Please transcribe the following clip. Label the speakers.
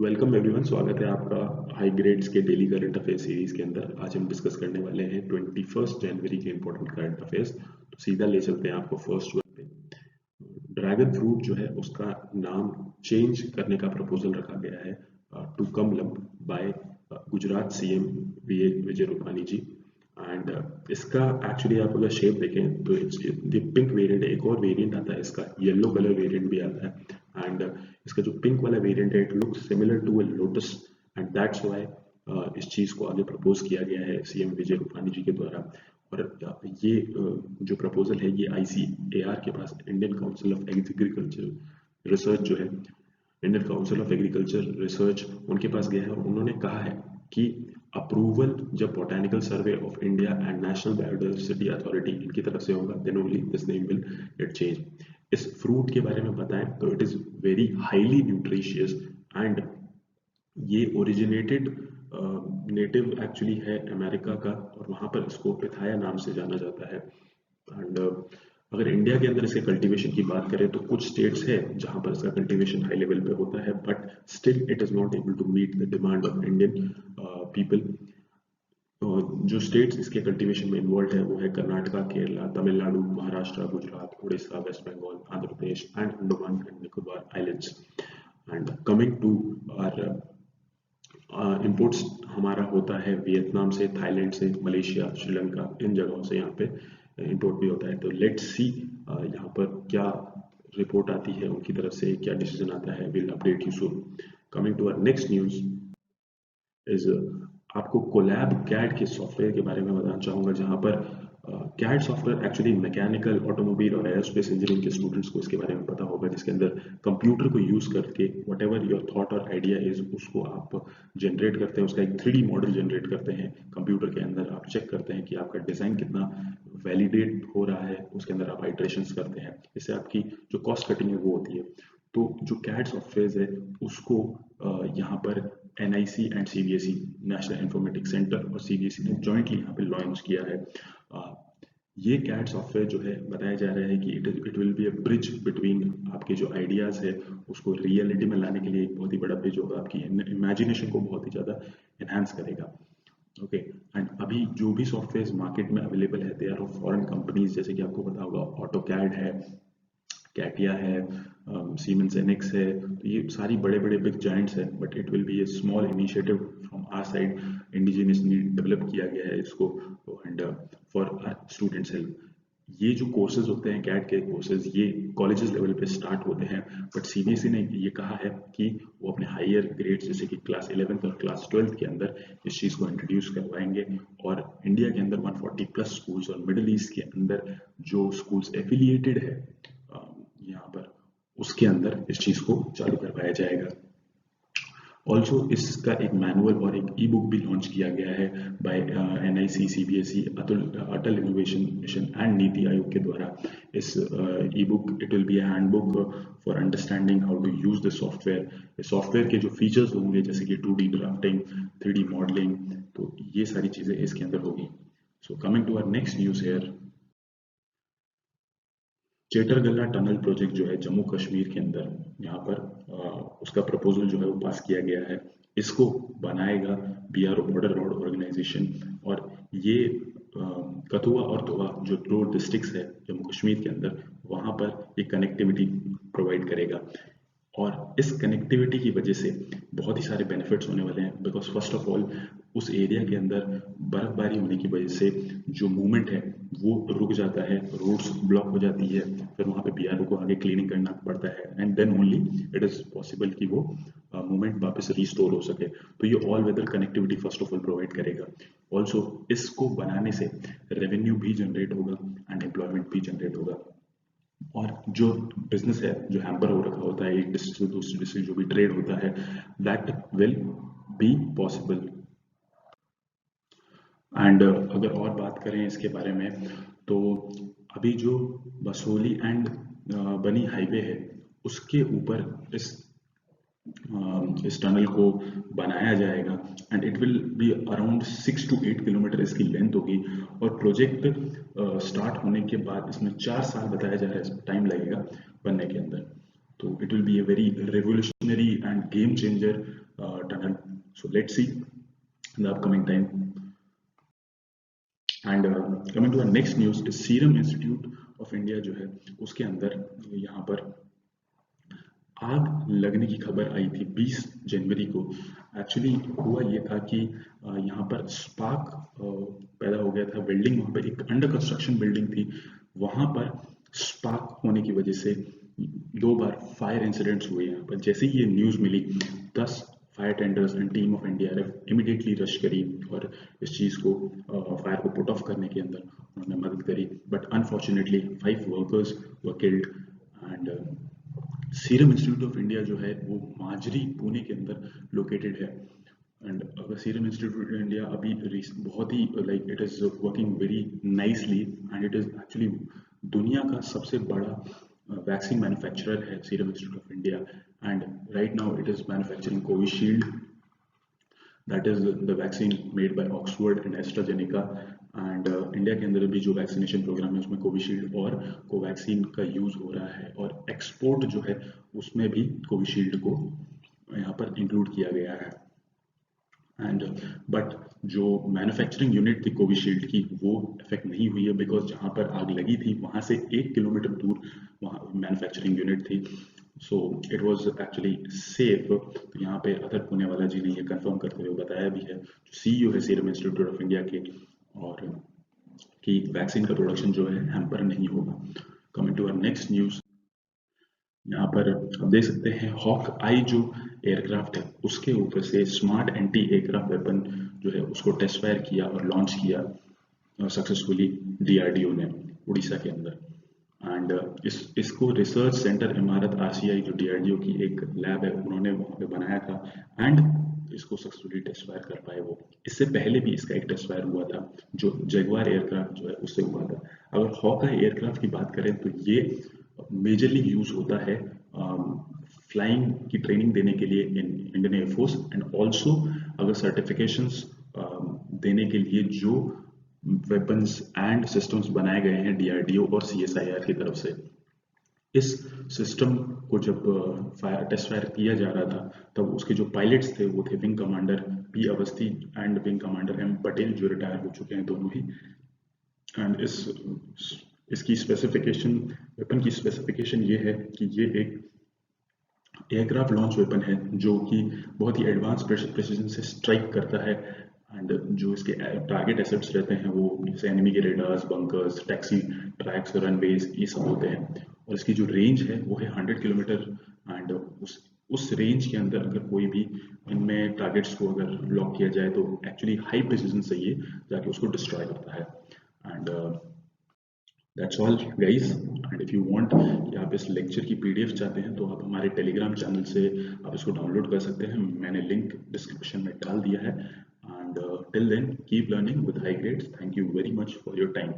Speaker 1: Welcome everyone, स्वागत है आपका हाई ग्रेड्स के डेली करंट अफेयर्स सीरीज के अंदर। आज हम डिस्कस करने वाले हैं 21 जनवरी के इंपॉर्टेंट करंट अफेयर्स। तो सीधा ले चलते हैं आपको फर्स्ट वन पे। ड्रैगन फ्रूट जो है उसका नाम चेंज करने का प्रपोजल रखा गया है to come lump by Gujarat CM Vijay Rupani ji. And इसका एक्चुअली आप अगर शेप देखें तो इट्स द पिंक वेरिएंट। एक और वेरिएंट आता है इसका, येलो कलर वेरिएंट भी आता है। एंड इसका जो पिंक वाला वेरिएंट है it looks similar to a lotus and that's why इस चीज को आगे प्रपोज किया गया है सीएम विजय रूपानी जी के द्वारा। और ये जो प्रपोजल है ये ICAR के पास, Indian Council of Agriculture Research जो है, Indian Council of Agriculture Research उनके पास गया है और उन्होंने कहा है कि अप्रूवल जब botanical survey of India and national biodiversity authority इनकी तरफ से होगा then only this name will get change. इस फ्रूट के बारे में बताएं तो it is very highly nutritious and ये ओरिजिनेटेड नेटिव एक्चुअली है अमेरिका का और वहां पर इसको पिथाया नाम से जाना जाता है। एंड अगर इंडिया के अंदर इसके कल्टीवेशन की बात करें तो कुछ स्टेट्स है जहां पर इसका कल्टीवेशन हाई लेवल पे होता है, but still it is not able to meet the demand of Indian people. जो स्टेट्स इसके कल्टीवेशन में इन्वॉल्व है वो है Karnataka, Kerala, Tamil Nadu, Maharashtra, Gujarat, Orissa, West Bengal, Andhra Pradesh and Andaman and Nicobar islands. And coming to our imports, हमारा होता है वियतनाम से, थाईलैंड से, मलेशिया, श्रीलंका, इन जगहों से यहाँ पे इंपोर्ट भी होता है। तो लेट्स सी यहाँ पर क्या रिपोर्ट आती है उनकी तरफ से, क्या डिसीजन आता है, will update you soon. Coming to our next news is आपको कोलैब कैड के सॉफ्टवेयर के बारे में बताना चाहूंगा, जहां पर CAD software actually mechanical, automobile और एरोस्पेस इंजीनियरिंग के स्टूडेंट्स को इसके बारे में पता होगा, जिसके अंदर कंप्यूटर को यूज करके वट एवर योर थॉट और आइडिया इज उसको आप जनरेट करते हैं, उसका एक 3D मॉडल जनरेट करते हैं कंप्यूटर के अंदर। आप चेक करते हैं कि आपका डिजाइन कितना वैलिडेट हो रहा है, उसके अंदर आप आइट्रेशंस करते हैं, इससे आपकी जो कॉस्ट कटिंग है वो होती है। तो जो कैड सॉफ्टवेयर है उसको यहाँ पर NIC and CBSE, national informatics centre और CBSE ने जॉइंटली यहाँ पे लॉन्च किया है। ये कैड सॉफ्टवेयर जो है बताया जा रहा है कि it will be a bridge between आपके जो आइडियाज है उसको रियलिटी में लाने के लिए एक बहुत ही बड़ा ब्रिज होगा, आपकी इमेजिनेशन को बहुत ही ज्यादा एनहांस करेगा। ओके एंड अभी जो भी सॉफ्टवेयर मार्केट में अवेलेबल है they are of foreign companies, जैसे कि आपको पता होगा ऑटोकैड है, कैटिया है, सीमेंस एनेक्स है। तो ये सारी बड़े बड़े बिग जाइंट्स हैं, but it will be a small initiative from our side. Indigenously develop किया गया है इसको एंड फॉर स्टूडेंट्स हेल्प। ये जो कोर्सेज होते हैं कैट के कोर्सेज, ये कॉलेजेस लेवल पे स्टार्ट होते हैं, बट CBSE ने ये कहा है कि वो अपने हायर ग्रेड्स जैसे कि क्लास 11th और क्लास 12th के अंदर इस चीज़ को इंट्रोड्यूस करवाएंगे। और इंडिया के अंदर 140 प्लस स्कूल्स और मिडिल ईस्ट के अंदर जो स्कूल्स एफिलिएटेड है यहाँ पर, उसके अंदर इस चीज को चालू करवाया जाएगा। ऑल्सो इसका एक मैनुअल और एक ई बुक भी लॉन्च किया गया है by NIC, CBSE, Atal innovation mission and NITI Aayog के द्वारा। इस e book it will be a handbook for understanding how to use the software. Software के जो फीचर्स होंगे जैसे कि 2D ड्राफ्टिंग, 3D मॉडलिंग, तो ये सारी चीजें इसके अंदर होगी। So coming to our next news here, Chatergalla tunnel project जो है जम्मू कश्मीर के अंदर, यहाँ पर उसका प्रपोजल जो है वो पास किया गया है। इसको बनाएगा BRO, बॉर्डर रोड ऑर्गेनाइजेशन, और ये कथुआ और दोआ जो 2 डिस्ट्रिक्ट्स है जम्मू कश्मीर के अंदर, वहाँ पर एक कनेक्टिविटी प्रोवाइड करेगा। और इस कनेक्टिविटी की वजह से बहुत ही सारे बेनिफिट्स होने वाले हैं, बिकॉज फर्स्ट ऑफ ऑल उस एरिया के अंदर बर्फबारी होने की वजह से जो मूवमेंट है वो रुक जाता है, रोड्स ब्लॉक हो जाती है, फिर वहाँ पे BRO को आगे क्लीनिंग करना पड़ता है and then only it is possible कि वो मूवमेंट वापस रिस्टोर हो सके। तो ये all weather connectivity first of all provide करेगा। ऑल्सो इसको बनाने से रेवेन्यू भी जनरेट होगा एंड एम्प्लॉयमेंट भी जनरेट होगा। और जो बिजनेस है जो हैम्पर हो रखा होता है एक डिस्ट्रिक्ट से दूसरी डिस्ट्रिक्ट, जो भी ट्रेड होता है, that will be possible. And अगर और बात करें इसके बारे में तो अभी जो बसोली एंड बनी हाईवे है उसके ऊपर इस टनल को बनाया जाएगा and it will be around 6 to 8 kilometre इसकी लेंथ होगी। और प्रोजेक्ट स्टार्ट होने के बाद इसमें 4 साल बताया जा रहा है टाइम लगेगा बनने के अंदर। तो it will be a very revolutionary and game changer tunnel. So let's see in the upcoming time. And coming to our next news, serum institute of India जो है उसके अंदर यहाँ पर आग लगने की खबर आई थी 20 जनवरी को। एक्चुअली हुआ ये था कि यहाँ पर स्पार्क पैदा हो गया था। बिल्डिंग वहाँ पर एक अंडर कंस्ट्रक्शन बिल्डिंग थी, वहाँ पर स्पार्क होने की वजह से 2 बार फायर इंसिडेंट्स हुए। यहाँ पर जैसे ही ये न्यूज़ मिली 10 fire tenders and team of NDRF immediately rush करी और इस चीज़ को फायर को पुट ऑफ करने के अंदर उन्होंने मदद करी। But unfortunately 5 workers were killed. And serum institute of India जो है वो माजरी पुणे के अंदर लोकेटेड है। एंड अगर सीरम इंस्टीट्यूट ऑफ इंडिया अभी बहुत ही like it is working very nicely and it is actually दुनिया का सबसे बड़ा वैक्सीन मैन्युफैक्चरर है Serum institute of India. And right now it is manufacturing Covishield, that is the vaccine made by Oxford and AstraZeneca. And India के अंदर भी जो vaccination programme है उसमें कोविशील्ड और कोवैक्सीन का यूज हो रहा है, और एक्सपोर्ट जो है उसमें भी कोविशील्ड को यहाँ पर इंक्लूड किया गया है। एंड बट जो मैन्युफैक्चरिंग यूनिट थी कोविशील्ड की वो इफेक्ट नहीं हुई है, बिकॉज जहाँ पर आग लगी थी वहाँ से 1 किलोमीटर दूर वहाँ मैन्युफैक्चरिंग यूनिट थी। So it was actually safe. तो यहाँ पे अदर पुणेवाला जी ने ये कंफर्म करते हुए बताया भी है, जो सीईओ है सीरम इंस्टीट्यूट ऑफ इंडिया के, और कि वैक्सीन का प्रोडक्शन जो है हैम्पर नहीं होगा। Coming to our next news, यहाँ पर आप देख सकते हैं हॉक आई जो एयरक्राफ्ट है उसके ऊपर से स्मार्ट एंटी एयरक्राफ्ट वेपन जो है उसको टेस्ट फायर किया और लॉन्च किया सक्सेसफुली डीआरडीओ ने उड़ीसा के अंदर। एंड इसको रिसर्च सेंटर इमारत आरसीआई जो डीआरडीओ की एक लैब है उन्होंने वहाँ पे बनाया था एंड इसको सक्सेसफुली टेस्ट फायर कर पाए वो। इससे पहले भी इसका एक टेस्ट फायर हुआ था जो जगुआर एयरक्राफ्ट जो है उससे हुआ था। अगर हॉक आई एयरक्राफ्ट की बात करें तो ये मेजरली यूज होता है फ्लाइंग की ट्रेनिंग देने के लिए in Indian air force, and also अगर सर्टिफिकेशंस देने के लिए जो वेपन्स एंड सिस्टम्स बनाए गए हैं डीआरडीओ और सीएसआईआर की तरफ से। इस सिस्टम को जब टेस्ट फायर किया जा रहा था तब उसके जो पायलट्स थे वो थे wing commander P Awasthi and wing commander M Patel जो रिटायर हो चुके हैं दोनों ही। एंड इसकी स्पेसिफिकेशन, वेपन की स्पेसिफिकेशन ये है कि ये एक एयरक्राफ्ट लॉन्च वेपन है जो कि बहुत ही एडवांस प्रिसिजन से स्ट्राइक करता है। एंड जो इसके टारगेट एसेट्स रहते हैं वो जैसे एनिमी के radars, bunkers, taxi tracks, runways, ये सब होते हैं। और इसकी जो रेंज है वो है 100 किलोमीटर। एंड उस रेंज के अंदर अगर कोई भी इनमें टारगेट्स को अगर लॉक किया जाए तो एक्चुअली हाई प्रिसिजन से ये जाके उसको डिस्ट्रॉय करता है। And that's all guys. And if you want कि आप इस लेक्चर की पीडीएफ चाहते हैं तो आप हमारे टेलीग्राम चैनल से आप इसको डाउनलोड कर सकते हैं, मैंने लिंक डिस्क्रिप्शन में डाल दिया है। And till then keep learning with high grades. Thank you very much for your time.